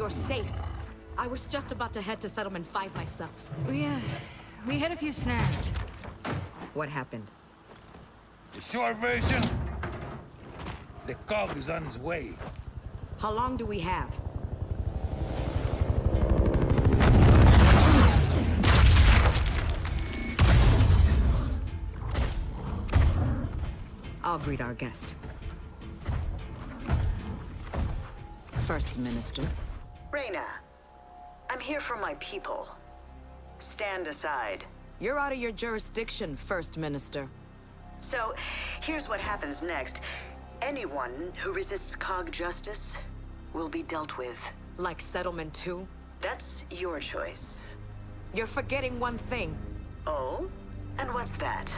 you're safe. I was just about to head to Settlement 5 myself. We had a few snags. What happened? The short version? The cog is on its way. How long do we have? I'll greet our guest. First Minister. Reyna, I'm here for my people. Stand aside. You're out of your jurisdiction, First Minister. So, here's what happens next. Anyone who resists COG justice will be dealt with. Like Settlement 2? That's your choice. You're forgetting one thing. Oh? And what's that?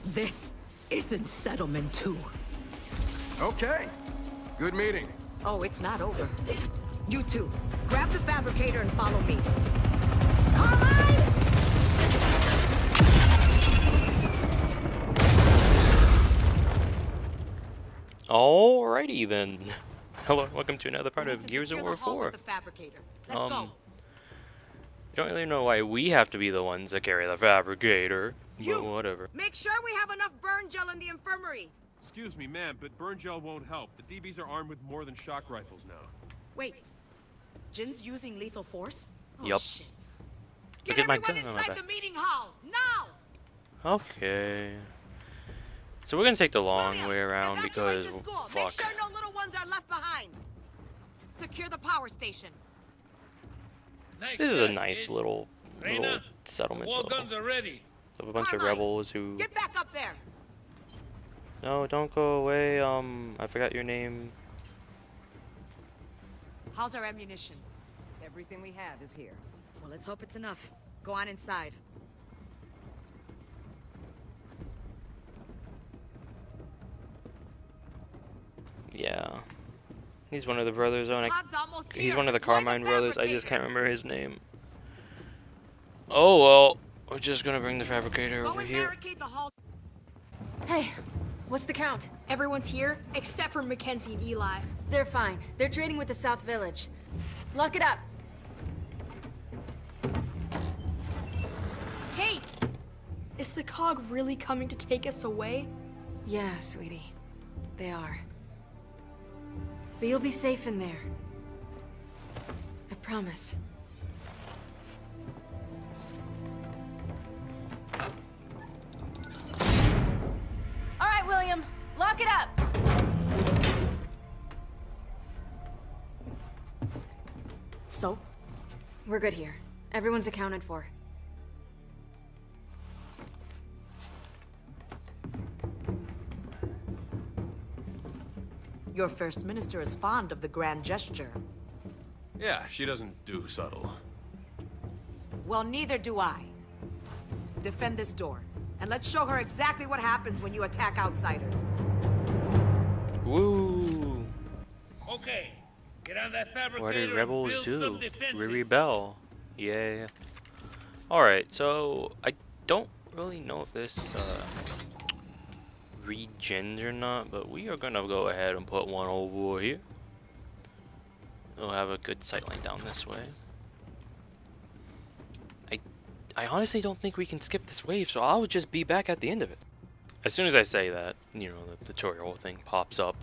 This isn't Settlement 2. Okay. Good meeting. Oh, it's not over. You two, grab the fabricator and follow me. Carmine! Alrighty then. Hello, welcome to another part of Gears of War 4. Let's go. I don't really know why we have to be the ones that carry the fabricator, but whatever. Make sure we have enough burn gel in the infirmary. Excuse me, ma'am, but burn gel won't help. The DBs are armed with more than shock rifles now. Wait, Jin's using lethal force? Oh, Yup. shit. Look Get at my everyone gun on my inside back. the meeting hall, now! Okay. So we're gonna take the long William, way around evacuate because the school. fuck. Make sure no little ones are left behind. Secure the power station. This is a nice little settlement All though, guns are ready. of a bunch of Carmine, rebels who. Get back up there. No, don't go away. I forgot your name. How's our ammunition? Everything we have is here. Well, let's hope it's enough. Go on inside. Yeah. He's one of the brothers. Cog's almost He's here. one of the Find Carmine brothers. I just fabricator. can't remember his name. Oh well, we're just gonna bring the fabricator Go over and here. barricade the hall. Hey, what's the count? Everyone's here, except for Mackenzie and Eli. They're fine. They're trading with the South Village. Lock it up. Kate! Is the COG really coming to take us away? Yeah, sweetie. They are. But you'll be safe in there. I promise. All right, William. Lock it up. So? We're good here. Everyone's accounted for. Your First Minister is fond of the grand gesture. Yeah, she doesn't do subtle. Well, neither do I. Defend this door, and let's show her exactly what happens when you attack outsiders. Woo! Okay, get on that fabricator. What did and rebels build do? some defenses. We rebel. Yeah. Alright, so I don't really know if this regens or not, but we are gonna go ahead and put one over here. We'll have a good sightline down this way. I honestly don't think we can skip this wave, so I'll just be back at the end of it. As soon as I say that, you know, the tutorial thing pops up.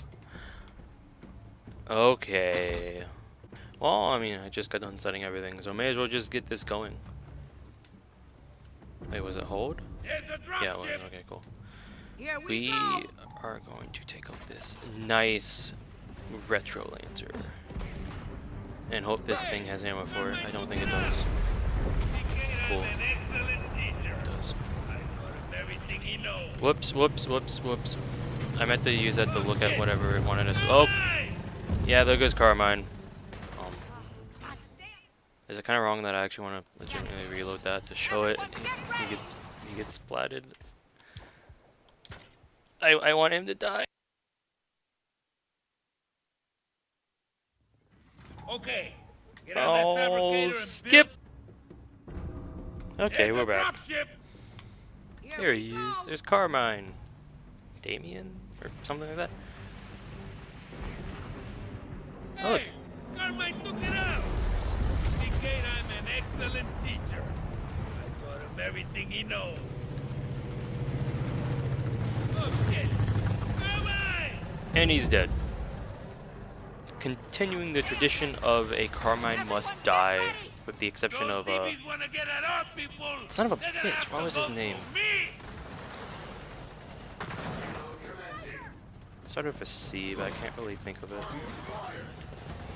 Okay. Well, I mean, I just got done setting everything, so may as well just get this going. Wait, was it hold? There's a drop Yeah, it was. ship. Okay, cool. Here We go! are going to take up this nice retro lancer and hope this thing has ammo for it. I don't think it does. Cool. An excellent teacher. It does. I taught him everything he knows. Whoops, whoops, whoops, whoops. I meant to use that to look at whatever it wanted us. Oh! Yeah, there goes Carmine. Is it kind of wrong that I actually want to legitimately reload that to show it? He gets splatted. I want him to die. Okay, get on that fabricator Oh, and skip! build. Okay, There's we're a back. dropship. Here he is. There's Carmine. Damien? Or something like that. Oh, look. Carmine took it out. Indicate I'm an excellent teacher. I taught him everything he knows. Oh shit! Carmine! And he's dead. Continuing the tradition of a Carmine must die, with the exception of Those DBs wanna get at our people. son of a They're gonna bitch. have What to was his vote name? for me. Started with a C, but I can't really think of it.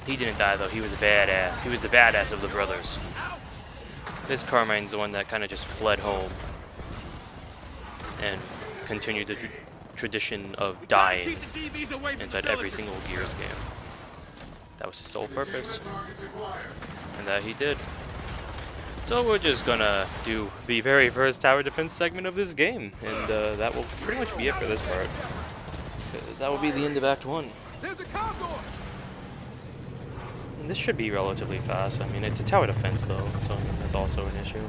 He didn't die though. He was a badass. He was the badass of the brothers. This Carmine's the one that kind of just fled home and continued the tradition of dying Keep the DBs away from inside the every villagers. single Gears game. That was his sole purpose, and that he did. So we're just gonna do the very first tower defense segment of this game, and that will pretty much be it for this part. Because that will be the end of Act 1. There's a car door! And this should be relatively fast. I mean, it's a tower defense though, so that's also an issue.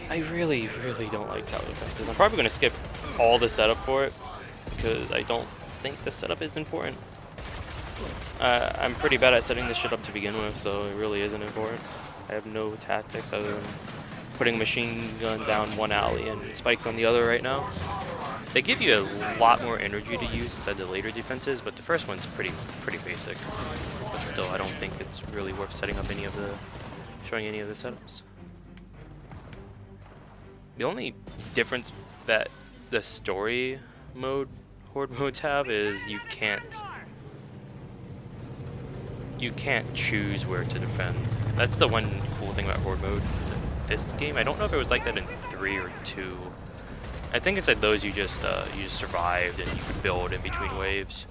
I really, really don't like tower defenses. I'm probably gonna skip all the setup for it, because I don't think the setup is important. I'm pretty bad at setting this shit up to begin with, so it really isn't important. I have no tactics other than putting a machine gun down one alley and spikes on the other right now. They give you a lot more energy to use inside the later defenses, but the first one's pretty basic. But still, I don't think it's really worth setting up showing any of the setups. The only difference that the story mode, horde modes have is you can't choose where to defend. That's the one cool thing about horde mode to this game. I don't know if it was like that in 3 or 2. I think inside those you just survived and you could build in between waves.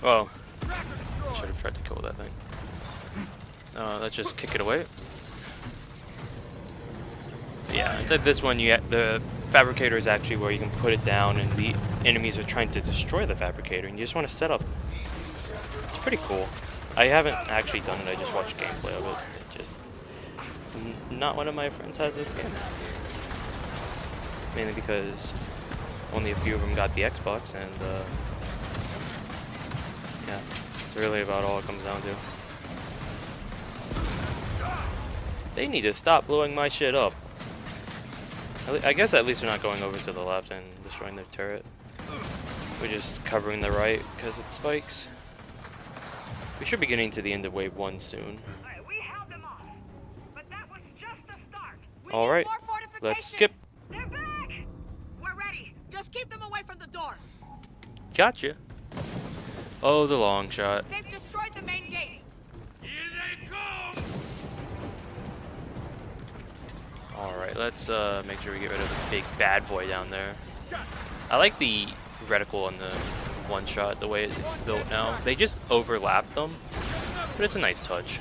Oh, I should have tried to kill that thing. Let's just kick it away. Yeah, inside this one, the fabricator is actually where you can put it down, and the enemies are trying to destroy the fabricator, and you just want to set up. It's pretty cool. I haven't actually done it. I just watched gameplay of it. It just not one of my friends has this game. Mainly because only a few of them got the Xbox, and yeah, it's really about all it comes down to. They need to stop blowing my shit up. I guess at least they're not going over to the left and destroying their turret. We're just covering the right because it spikes. We should be getting to the end of wave 1 soon. Alright, let's skip. They're back! We're ready. Just keep them away from the door. Gotcha. Oh, the long shot. They've destroyed the main gate. Here they come! Alright, let's make sure we get rid of the big bad boy down there. I like the reticle on the one shot, the way it's built now. They just overlap them, but it's a nice touch.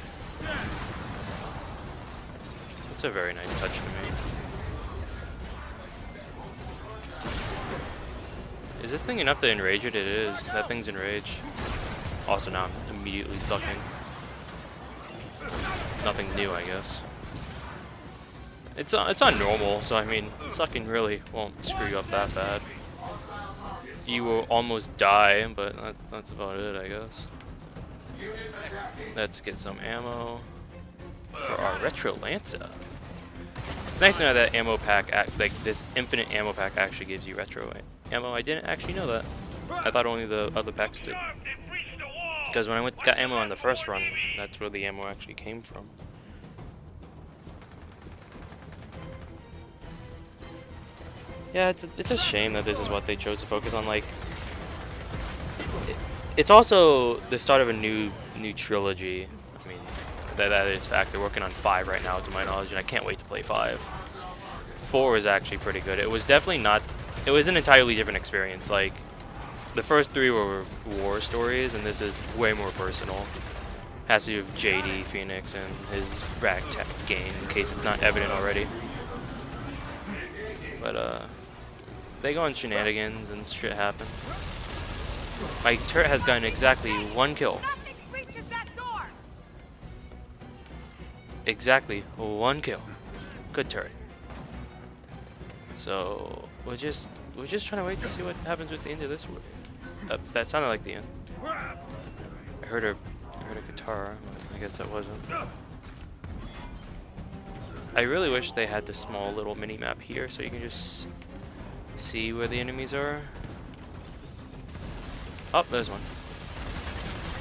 It's a very nice touch to me. Is this thing enough to enrage it? It is. That thing's enraged. Also now I'm immediately sucking. Nothing new, I guess. It's on normal, so I mean, sucking really won't screw you up that bad. You will almost die, but that's about it, I guess. Let's get some ammo for our Retro Lancer. It's nice to know that ammo pack, like this infinite ammo pack, actually gives you retro ammo. I didn't actually know that. I thought only the other packs did. Because when I got ammo on the first run, that's where the ammo actually came from. Yeah, it's a shame that this is what they chose to focus on. Like, it's also the start of a new trilogy. I mean, that is fact. They're working on 5 right now, to my knowledge, and I can't wait to play 5. 4 is actually pretty good. It was definitely not. It was an entirely different experience. Like, the first 3 were war stories, and this is way more personal. Has to do with JD Phoenix and his ragtag gang, in case it's not evident already. But they go on shenanigans and shit happen. My turret has gotten exactly 1 kill. Nothing reaches that door. Exactly 1 kill. Good turret. So we're just trying to wait to see what happens with the end of this one. That sounded like the end. heard a guitar. I guess that wasn't. I really wish they had the small little mini map here so you can just see where the enemies are. Oh, there's one.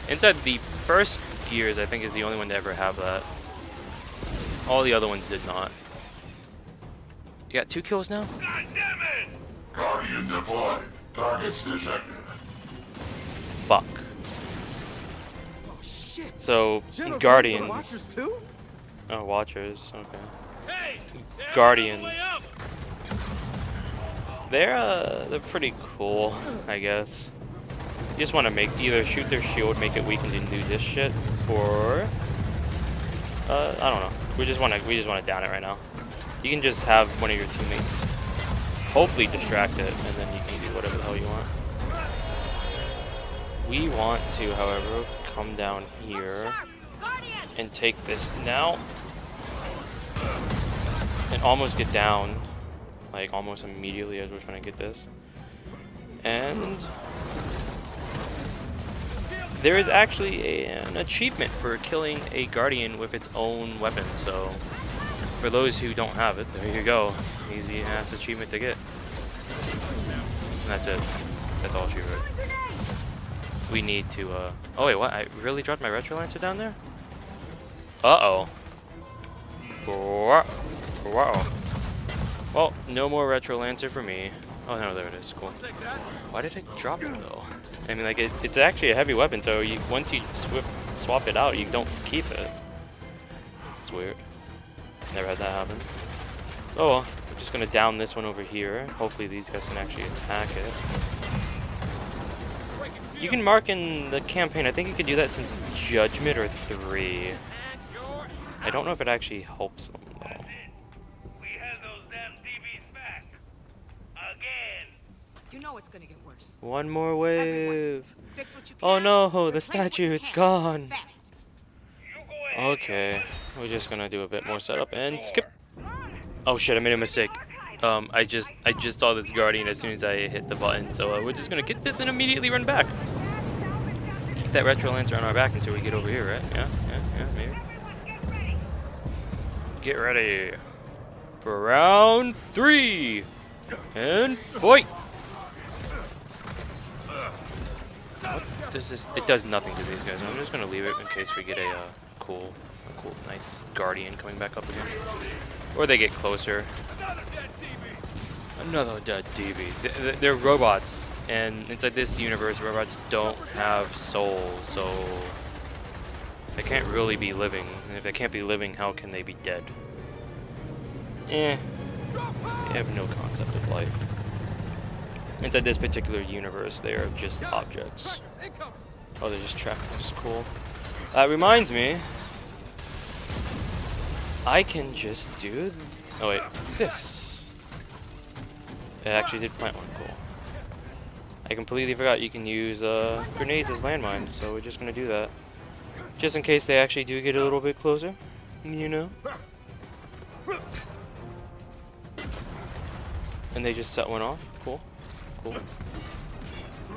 Inside the first Gears, I think, is the only one to ever have that. All the other ones did not. You got 2 kills now? God damn it! Guardian deployed. Targets detected. Fuck. Oh, shit. So, Jennifer, Guardians. the Watchers too? Oh, Watchers, okay. Hey! Guardians. Way up! They're pretty cool, I guess. You just want to make either shoot their shield, make it weak, and then do this shit, or I don't know. We just want to down it right now. You can just have one of your teammates hopefully distract it, and then you can do whatever the hell you want. We want to, however, come down here and take this now and almost get down, like almost immediately as we're trying to get this. And there is actually an achievement for killing a Guardian with its own weapon, so for those who don't have it, there you go. Easy ass achievement to get. And that's it. That's all she wrote. We need to, oh wait, what? I really dropped my Retro Lancer down there? Uh-oh. Wow. Well, no more Retro Lancer for me. Oh no, there it is. Cool. Why did I drop it though? I mean, like it's actually a heavy weapon, so once you swap it out, you don't keep it. It's weird. Never had that happen. Oh well, we're just gonna down this one over here. Hopefully these guys can actually attack it. You can mark in the campaign. I think you can do that since Judgment or 3. I don't know if it actually helps them though. We have those damn DBs back. Again. You know it's gonna get worse. One more wave. Fix what you Oh can, no, the replace what statue, you it's can't. gone. Fast. You go ahead. Okay, we're just gonna do a bit more setup and skip. Oh shit, I made a mistake. I just saw this Guardian as soon as I hit the button, so we're just gonna get this and immediately run back. Keep that Retro Lancer on our back until we get over here, right? Yeah, maybe. Get ready for round 3 and fight. What does this? It does nothing to these guys. I'm just gonna leave it in case we get a cool, nice Guardian coming back up again, or they get closer. Another dead DB. They're robots, and inside this universe, robots don't have souls, so they can't really be living. And if they can't be living, how can they be dead? They have no concept of life. Inside this particular universe, they are just objects. Oh, they're just trackers. Cool. That reminds me, I can just do. Oh wait, this. It actually did plant one. Cool. I completely forgot you can use grenades as landmines, so we're just gonna do that, just in case they actually do get a little bit closer. You know. And they just set one off. Cool.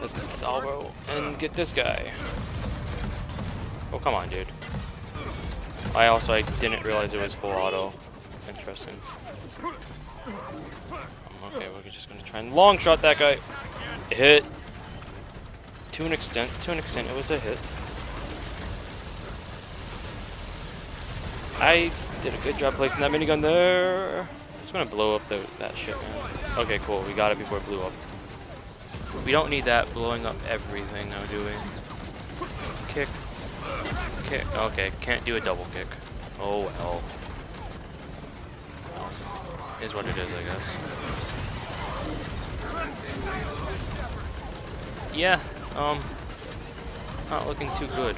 Let's get Salvo and get this guy. Oh, come on, dude. I didn't realize it was full auto. Interesting. Okay, we're just gonna try and long shot that guy. Hit. To an extent, it was a hit. I did a good job placing that minigun there. Just gonna blow up that shit, man. Okay, cool. We got it before it blew up. We don't need that blowing up everything now, do we? Kick. Okay, can't do a double kick. Oh well. Is what it is, I guess. Yeah, not looking too good.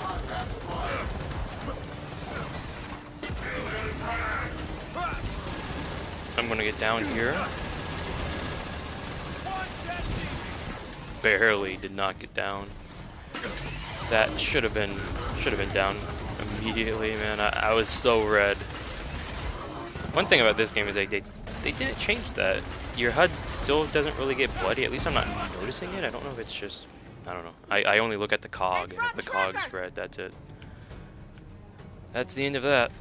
I'm gonna get down here. Barely did not get down. That should have been down immediately, man. I was so red. One thing about this game is they didn't change that. Your HUD still doesn't really get bloody. At least I'm not noticing it. I don't know if it's just I don't know. I only look at the cog, and if the cog's red, that's it. That's the end of that.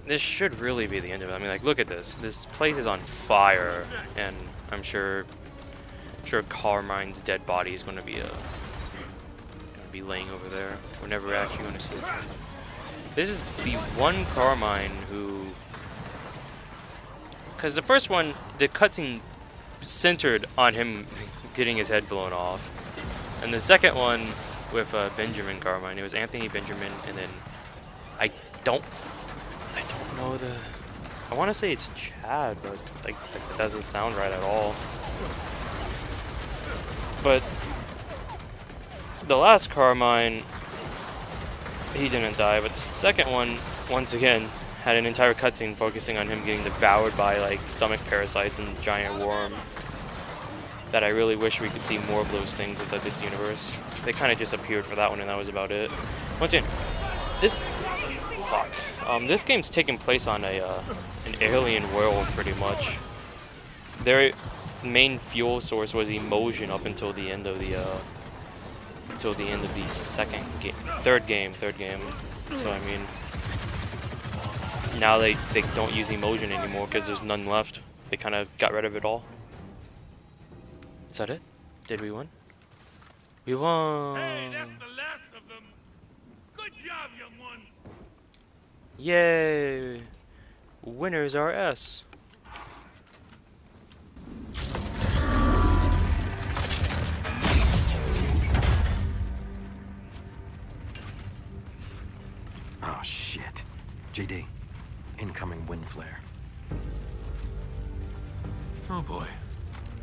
This should really be the end of it. I mean, like, look at this. This place is on fire, and I'm sure Carmine's dead body is going to be laying over there. We're never actually going to see it. This is the one Carmine who, because the first one, the cutscene centered on him getting his head blown off, and the second one with Benjamin Carmine, it was Anthony Benjamin, and then I don't know the. I want to say it's Chad, but like that doesn't sound right at all. But the last Carmine, he didn't die, but the second one, once again, had an entire cutscene focusing on him getting devoured by like stomach parasites and giant worm. That I really wish we could see more of those things inside this universe. They kind of just appeared for that one, and that was about it. Once again, this game's taking place on an alien world, pretty much. Their main fuel source was emotion up until the end of the third game. So I mean, now they don't use emotion anymore because there's none left. They kind of got rid of it all. Is that it? Did we win? We won! Hey, that's the last of them. Good job, young ones. Yay! Winners are us. Oh, shit. JD, incoming wind flare. Oh, boy.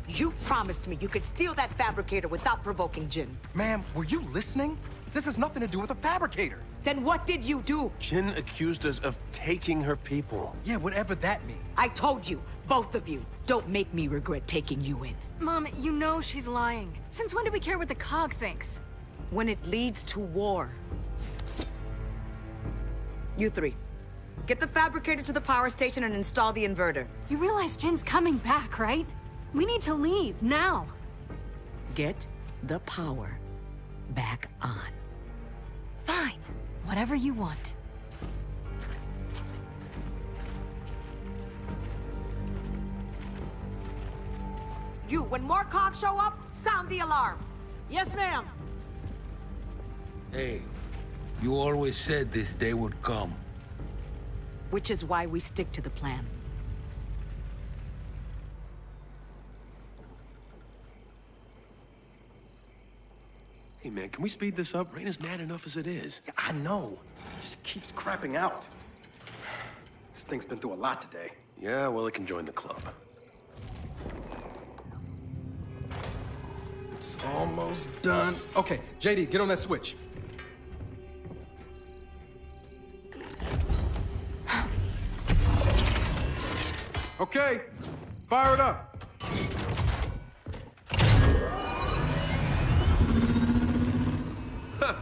You promised me you could steal that fabricator without provoking Jin. Ma'am, were you listening? This has nothing to do with a fabricator. Then what did you do? Jin accused us of taking her people. Yeah, whatever that means. I told you, both of you, don't make me regret taking you in. Mom, you know she's lying. Since when do we care what the cog thinks? When it leads to war. You three, get the fabricator to the power station and install the inverter. You realize Jin's coming back, right? We need to leave, now. Get the power back on. Fine. Whatever you want. You, when more cogs show up, sound the alarm. Yes, ma'am. Hey, you always said this day would come. Which is why we stick to the plan. Hey, man, can we speed this up? Rain is mad enough as it is. Yeah, I know. It just keeps crapping out. This thing's been through a lot today. Yeah, well, it can join the club. It's almost done. Okay, JD, get on that switch. Okay, fire it up.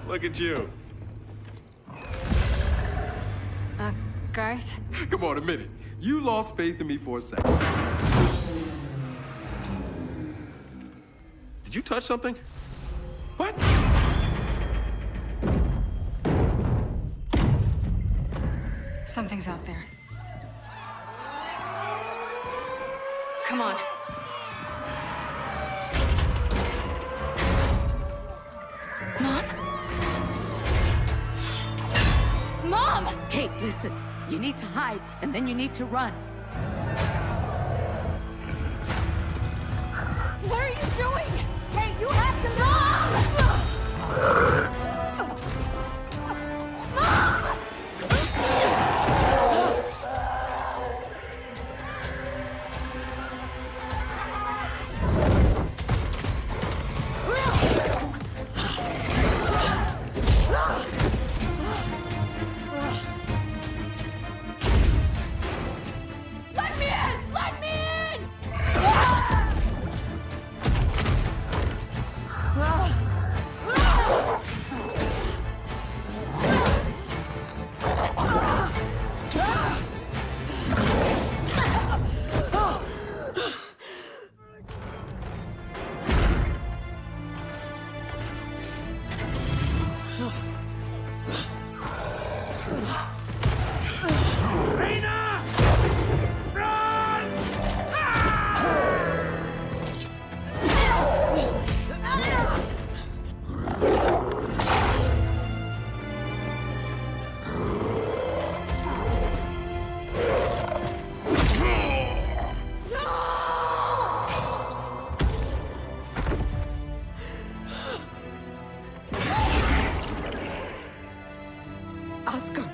Look at you. Guys? Come on, admit it. You lost faith in me for a second. Did you touch something? What? Something's out there. Come on. Mom? Mom! Hey, listen. You need to hide, and then you need to run. What are you doing? Hey, you have to... Oscar.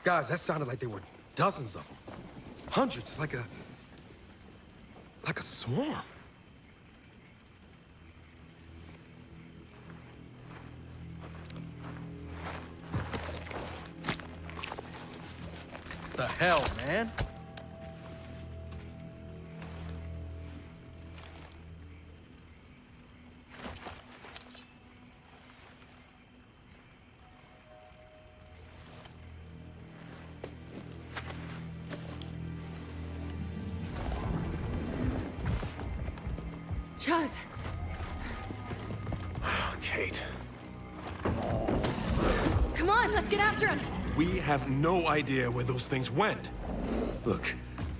Guys, that sounded like there were dozens of them. Hundreds, like a swarm. The hell, man? Chaz! Kate. Come on, let's get after him! We have no idea where those things went. Look,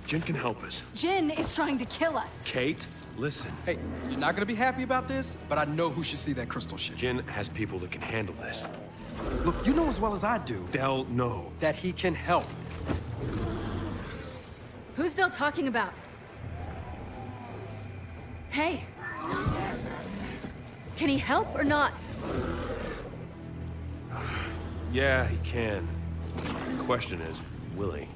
Jin can help us. Jin is trying to kill us. Kate, listen. Hey, you're not gonna be happy about this, but I know who should see that crystal shit. Jin has people that can handle this. Look, you know as well as I do They'll know. that he can help. Who's Del talking about? Hey. Can he help or not? Yeah, he can. The question is, will he?